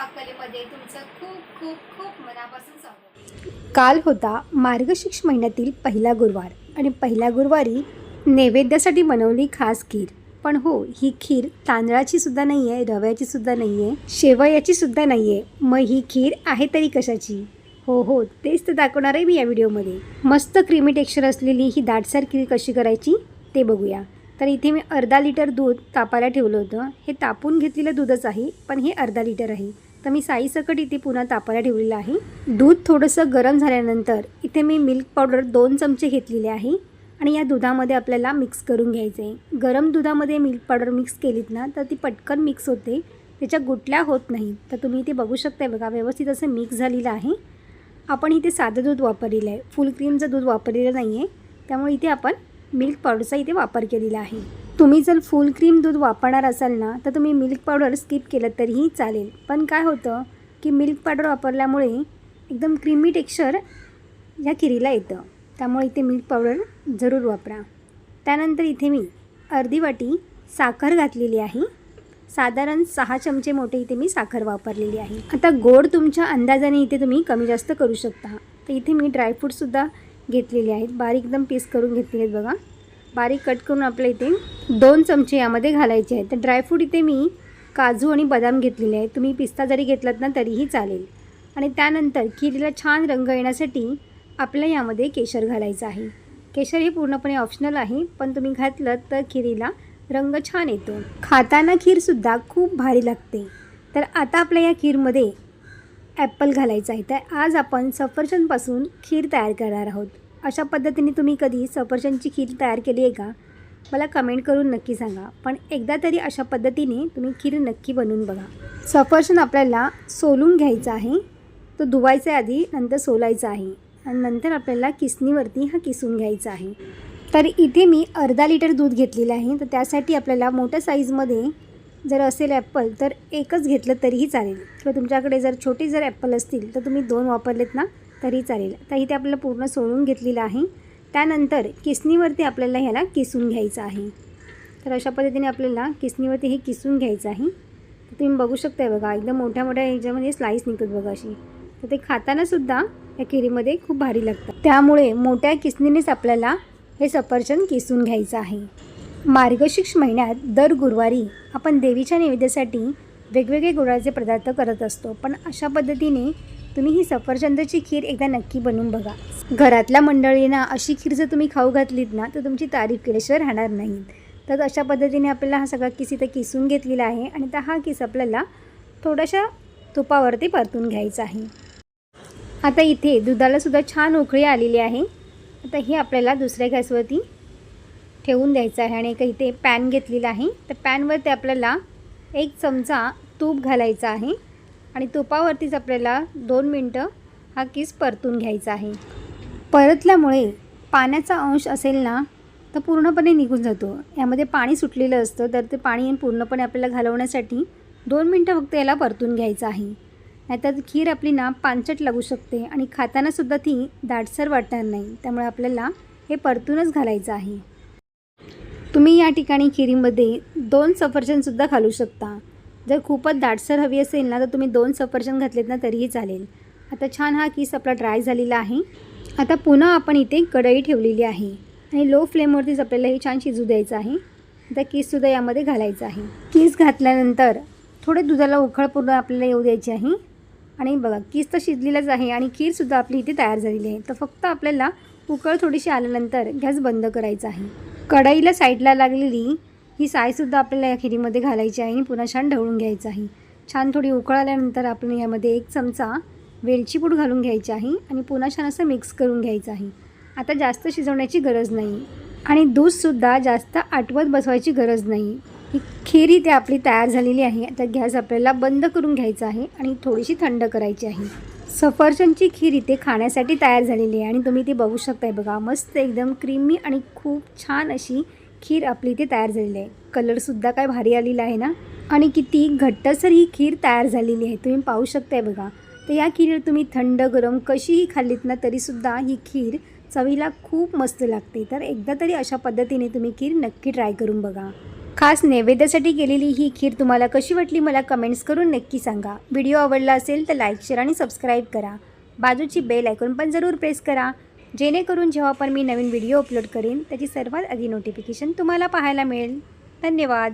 पाककलेमध्ये तुमचं खूप खूप खूप मनापासून स्वागत। काल होता मार्गशीर्ष महिन्यातील पहिला गुरुवार आणि पहिल्या गुरुवारी नैवेद्यासाठी बनवली खास खीर। पण हो, ही खीर तांदळाची सुद्धा नाही आहे, रव्याची सुद्धा नाही आहे, शेवयाची सुद्धा नाही आहे। मग ही खीर आहे तरी कशाची? हो, तेच तर दाखवणार आहे मी या व्हिडिओमध्ये। मस्त क्रीमी टेक्स्चर असलेली ही दाटसर खीर कशी करायची ते बघूया। तर इथे मी अर्धा लिटर दूध तापायला ठेवलं होतं। हे तापून घेतलेलं दूधच आहे, पण हे अर्धा लिटर आहे। तर मी साईसकट इथे पुन्हा तापायला ठेवलेलं आहे। दूध थोडंसं गरम झाल्यानंतर इथे मी मिल्क पावडर 2 चमचे घेतलेले आहे आणि या दुधामध्ये आपल्याला मिक्स करून घ्यायचं आहे। गरम दुधामध्ये मिल्क पावडर मिक्स केलीत ना तर ती पटकन मिक्स होते, त्याच्या गुठल्या होत नाही। तर तुम्ही इथे बघू शकता बघा, व्यवस्थित असं मिक्स झालेलं आहे। आपण इथे साधं दूध वापरलेलं आहे, फुल क्रीमचं दूध वापरलेलं नाही आहे, त्यामुळे इथे आपण मिल्क पावडरचा इथे वापर केलेला आहे। तुम्ही जर फुल क्रीम दूध वापरणार असाल ना तर तुम्ही मिल्क पावडर स्किप केलं तरीही चालेल। पण काय होतं की मिल्क पावडर वापरल्यामुळे एकदम क्रीमी टेक्स्चर या खिरीला येतं, त्यामुळे इथे मिल्क पावडर जरूर वापरा। त्यानंतर इथे मी अर्धी वाटी साखर घातलेली आहे, साधारण 6 चमचे मोठे इथे मी साखर वापरलेली आहे। आता गोड तुमच्या अंदाजाने इथे तुम्ही कमी जास्त करू शकता। तर इथे मी ड्रायफ्रूटसुद्धा घेतलेले आहेत, बारीक एकदम पीस करून घेतलेले आहेत बघा, बारीक कट करून आपल्या इथे 2 चमचे यामध्ये घालायचे आहेत। तर ड्रायफ्रूट इथे मी काजू आणि बदाम घेतलेले आहेत, तुम्ही पिस्ता जरी घेतलात ना तरीही चालेल। आणि त्यानंतर खिरीला छान रंग येण्यासाठी आपल्याला यामध्ये केशर घालायचं आहे। केशर हे पूर्णपणे ऑप्शनल आहे, पण तुम्ही घातलं तर खिरीला रंग छान येतो, खाताना खीरसुद्धा खूप भारी लागते। तर आता आपल्या या खीरमध्ये ॲपल घालायचं आहे। तर आज आपण सफरचंदपासून खीर तयार करणार आहोत। अशा पद्धतीने तुम्ही कधी सफरचंदची खीर तयार केली आहे का? मला कमेंट करून नक्की सांगा। पण एकदा तरी अशा पद्धतीने तुम्ही खीर नक्की बनवून बघा। सफरचंद आपल्याला सोलून घ्यायचं आहे, तो धुवायचा आधी, नंतर सोलायचा आहे आणि नंतर आपल्याला किसणीवरती हा किसून घ्यायचा आहे। तर इथे मी अर्धा लिटर दूध घेतलेलं आहे, तर त्यासाठी आपल्याला मोठ्या साईजमध्ये जर असेल ॲपल तर एकच घेतलं तरीही चालेल, किंवा तुमच्याकडे जर छोटे जर ॲपल असतील तर तुम्ही 2 वापरलेत ना तरी चालेल। तर इथे आपल्याला पूर्ण सोलून घेतलेलं आहे, त्यानंतर किसणीवरती आपल्याला ह्याला किसून घ्यायचं आहे। तर अशा पद्धतीने आपल्याला किसणीवरती हे किसून घ्यायचं आहे। तर तुम्ही बघू शकताय बघा, एकदम मोठ्या मोठ्या ह्याच्यामध्ये स्लाईस निघतात बघा अशी, तर ते खातानासुद्धा या खिरीमध्ये खूप भारी लागतं, त्यामुळे मोठ्या किसणीनेच आपल्याला हे सफरचंद किसून घ्यायचं आहे। मार्गशीर्ष महिन्यात दर गुरुवारी आपण देवीच्या नैवेद्यासाठी वेगवेगळे गुळाचे पदार्थ करत असतो, पण अशा पद्धतीने तुम्ही ही सफरचंदाची खीर एकदा नक्की बनवून बघा। घरातल्या मंडळींना अशी खीर जर तुम्ही खाऊ घातलीत ना तर तुमची तारीफ केल्याशिवाय राहणार नाही। तर अशा पद्धतीने आपल्याला हा सगळा किस इथं किसून घेतलेला आहे आणि आता हा किस आपल्याला थोड्याशा तुपावरती परतून घ्यायचा आहे। आता इथे दुधालासुद्धा छान उकळी आलेली आहे। आता हे आपल्याला दुसऱ्या गॅसवरती ठेवून द्यायचं आहे आणि एक इथे पॅन घेतलेला आहे, तर पॅनवरती आपल्याला 1 चमचा तूप घालायचा आहे आणि तुपावरतीच आपल्याला 2 मिनटं हा किस परतून घ्यायचा आहे। परतल्यामुळे पाण्याचा अंश असेल ना तर पूर्णपणे निघून जातो, यामध्ये पाणी सुटलेलं असतं, तर ते पाणी पूर्णपणे आपल्याला घालवण्यासाठी 2 मिनटं फक्त याला परतून घ्यायचं आहे। नाहीतर खीर आपली ना पांचट लागू शकते आणि खातानासुद्धा ती दाटसर वाटणार नाही, त्यामुळे आपल्याला हे परतूनच घालायचं आहे। तुम्ही या ठिकाणी खिरीमध्ये 2 सफरचंदसुद्धा घालू शकता। जर खूपच दाटसर हवी असेल ना तर तुम्ही 2 सफरचंद घातलेत ना तरीही चालेल। आता छान हा किस आपला ड्राय झालेला आहे। आता पुन्हा आपण इथे कढई ठेवलेली आहे आणि लो फ्लेमवरतीच आपल्याला हे छान शिजू द्यायचं आहे। आता किससुद्धा यामध्ये घालायचा आहे। किस घातल्यानंतर थोडे दुधाला उकळ पूर्ण आपल्याला येऊ द्यायची आहे आणि बघा किस तर शिजलेलाच आहे आणि खीरसुद्धा आपली इथे तयार झालेली आहे। तर फक्त आपल्याला उकळ थोडीशी आल्यानंतर गॅस बंद करायचा आहे। कढईला साईडला लागलेली ही सायसुद्धा आपल्याला या खिरीमध्ये घालायची आहे आणि पुन्हा छान ढवळून घ्यायचं आहे। छान थोडी उकळ आल्यानंतर आपण यामध्ये 1 चमचा वेलची पूड घालून घ्यायची आहे आणि पुन्हा छान असं मिक्स करून घ्यायचं आहे। आता जास्त शिजवण्याची गरज नाही आणि दूधसुद्धा जास्त आटवत बसवायची गरज नाही। ही खीर इथे आपली तयार झालेली आहे। आता गॅस आपल्याला बंद करून घ्यायचा आहे आणि थोडीशी थंड करायची आहे। सफरचंदची खीर इथे खाण्यासाठी तयार झालेली आहे आणि तुम्ही ती बघू शकताय बघा, मस्त एकदम क्रीमी आणि खूप छान अशी खीर आपली इथे तयार झालेली आहे। कलरसुद्धा काय भारी आलेला आहे ना, आणि किती घट्टसर ही खीर तयार झालेली आहे, तुम्ही पाहू शकताय बघा। तर या खीर तुम्ही थंड गरम कशीही खाल्लीत ना तरीसुद्धा ही खीर चवीला खूप मस्त लागते। तर एकदा तरी अशा पद्धतीने तुम्ही खीर नक्की ट्राय करून बघा। खास नैवेद्यासाठी केलेली ही खीर तुम्हाला कशी वाटली मला कमेंट्स करून नक्की सांगा. व्हिडिओ आवडला असेल तर लाईक, शेअर आणि सबस्क्राईब करा. बाजूची बेल आयकॉन पण जरूर प्रेस करा, जेणेकरून जेव्हा पण मी नवीन व्हिडिओ अपलोड करेन त्याची सर्वात आधी नोटिफिकेशन तुम्हाला पाहायला मिळेल. धन्यवाद.